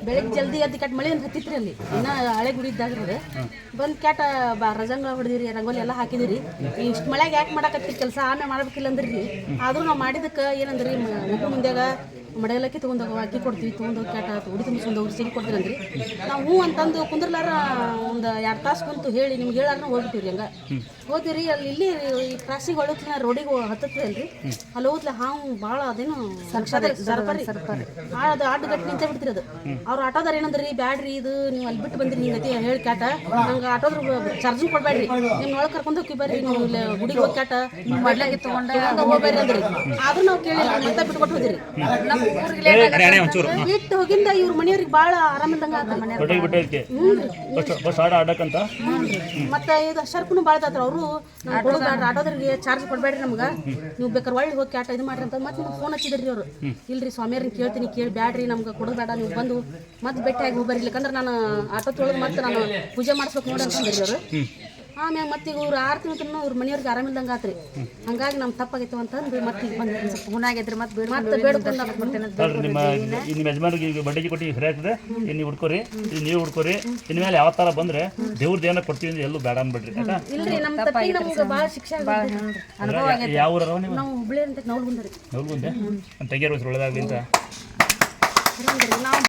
ಬೆಳಗ್ಗೆ ಜಲ್ದಿ ಎದ್ದು ಕೆಟ್ಟ ಮಳೆ ಅಂತ ಹತ್ತಿತ್ರಿ ಅಲ್ಲಿ ಇನ್ನ ಹಳೆ ಗುಡಿ ಇದ್ದಾಗ್ರಿ ಬಂದು ಕೆಟ್ಟ ರಜಂಗಳ ಹೊಡೆದಿರಿ ರಂಗೋಲಿ ಎಲ್ಲ ಹಾಕಿದಿರಿ ಇಷ್ಟು ಮಳೆಗೆ ಯಾಕೆ ಮಾಡಕತ್ತಿ ಕೆಲಸ ಆಮೇಲೆ ಮಾಡ್ಬೇಕಿಲ್ಲ ಅಂದ್ರಿ ಆದ್ರೂ ನಾವು ಮಾಡಿದಕ್ಕೆ ಏನಂದ್ರಿ ಮಗು ಮುಂದ್ಯಾಗ ಮಳೆಯಲ್ಲಕ್ಕಿ ತೊಗೊಂಡೋಗಿ ಅಕ್ಕಿ ಕೊಡ್ತೀವಿ ತೊಗೊಂಡೋಗಿ ಕೆಟ್ಟ ಉಡಿ ತುಂಬಿಸ್ಕೊಂಡು ಹೋಗಿ ಸಿಗಿ ಕೊಡ್ತೀರಿ ಅಂದ್ರಿ ನಾವು ಹ್ಞೂ ಅಂತಂದು ಕುಂದ್ರಲಾರ ಒಂದು 2 ತಾಸು ಕುಂತು ಹೇಳಿ ನಿಮ್ಗೆ ಹೇಳಾರ ಹೋಗ್ಬಿಟ್ಟಿವ್ರಿ ಹಂಗೆ ಹೋದಿರಿ ಅಲ್ಲಿ ಇಲ್ಲಿ ಈ ಕ್ರಾಸಿಗೆ ಹೊಳತ್ನ ರೋಡಿಗೆ ಹತ್ತತ್ರಿ ಅಲ್ರಿ ಅಲ್ಲಿ ಹೋದ್ಲ ಹಾವು ಭಾಳ ಅದೇನು ಸರ್ಪರಿ ಅದು ಅಡ್ಡಗಟ್ಟಿ ನಿಂತ ಬಿಡ್ತೀರಿ ಅದು ಅವ್ರು ಆಟೋದಾರ ಏನಂದ್ರಿ ಬ್ಯಾಡ್ರಿ ಇದು ನೀವು ಅಲ್ಲಿ ಬಿಟ್ಟು ಬಂದಿರಿ ಹಿಂಗತಿ ಹೇಳಿ ಕ್ಯಾಟ ನಂಗೆ ಆಟೋದ್ರ ಚಾರ್ಜಿಂಗ್ ಕೊಡ್ಬೇಡ್ರಿ ನಿಮ್ಮ ಒಳಗೆ ಕರ್ಕೊಂಡು ಹೋಗಿ ಬರ್ರಿ ನೀವು ಇಲ್ಲಿ ಗುಡಿಗೆ ಹೋಗಿ ಕ್ಯಾಟ ಮಾಡ್ಲಾಗಿ ತೊಗೊಂಡು ಹೋಗ್ಬೇಡ್ರಿ ಅಂದ್ರಿ ಆದ್ರೂ ನಾವು ಕೇಳಿಲ್ಲ ಮತ್ತೆ ಬಿಟ್ಟು ಕೊಟ್ಟು ಹೋದಿರಿ ಬಿಟ್ಟು ಹೋಗಿಂದ ಇವ್ರ ಮನೆಯವ್ರಿಗೆ ಭಾಳ ಆರಾಮಿಲ್ದಂಗ ಮತ್ತೆ ಇದು ಶರ್ಪನು ಭಾಳ ಆತ್ರ ಅವರು ಆಟೋದ್ರಿಗೆ ಚಾರ್ಜ್ ಕೊಡ್ಬೇಡ್ರಿ ನಮ್ಗೆ ನೀವು ಬೇಕಾದ್ರೆ ಒಳ್ಳೆ ಹೋಗಿ ಕ್ಯಾಟ ಇದು ಮಾಡ್ರಿ ಅಂತ ಮತ್ತೆ ಫೋನ್ ಹಚ್ಚಿದ್ರಿ ಅವರು ಇಲ್ರಿ ಸ್ವಾಮಿಯವ್ರನ್ನ ಕೇಳ್ತೀನಿ ಕೇಳಿ ಬ್ಯಾಡ್ರಿ ನಮ್ಗೆ ಕೊಡೋದು ಬೇಡ ನೀವು ಬಂದು ಮತ್ತೆ ಭೇಟಿಯಾಗಿ ಹೋಗ್ಬರ್ರಿ ಇಲ್ಲಕಂದ್ರೆ ನಾನು ಆಟೋ ತೊಳೆದು ಮತ್ತೆ ನಾನು ಪೂಜೆ ಮಾಡಿಸ್ಬೇಕು ನೋಡಿ ಅಂತಂದ್ರಿ ಅವರು ಆಮ್ಯಾಗ ಮತ್ತೆ ಇವ್ರು 6 ತಿಂಗಳು ಇವ್ರ ಮನೆಯವ್ರಿಗೆ ಆರಾಮಿಲ್ದಂಗೆ ಆತ್ರಿ ಹಂಗಾಗಿ ನಮ್ಮ ತಪ್ಪಾಗಿತ್ತು ಅಂತಂದು ಮತ್ತೆ ಈಗ ಬಂದ್ರಿ ಸ್ವಲ್ಪ ಹುನಾಗಿದ್ರಿ ಮತ್ತೆ ಬೇಡ್ಕೊಂಡು ನಿಮ್ಮ ಯಜಮಾನಿಗೆ ಬಡ್ಡಿಗೆ ಕೊಟ್ಟು ಸರಿ ಆಗ್ತದೆ ನೀವು ಹುಡ್ಕೋರಿ ನೀವು ಹುಡ್ಕೋರಿ ಇನ್ಮೇಲೆ ಯಾವ ಥರ ಬಂದರೆ ದೇವ್ರದ್ದು ಏನೋ ಕೊಡ್ತೀವಿ ಎಲ್ಲೂ ಬೇಡ ಅನ್ಬಿಡ್ರಿ ಇಲ್ರಿ ನಮ್ಮ ತಪ್ಪಿಗೆ ನಮ್ಗೆ ಭಾಳ ಶಿಕ್ಷೆ ಅನುಭವ ಯಾವ ಊರ ನಾವು ಹುಬ್ಳಿ ಅಂತ ನವಲ್ಗುಂದ್ರಿ ನವಲ್ಗುಂದೆ ತೆಗಿಯೋರು ಒಳ್ಳೆದಾಗಲಿ ಅಂತ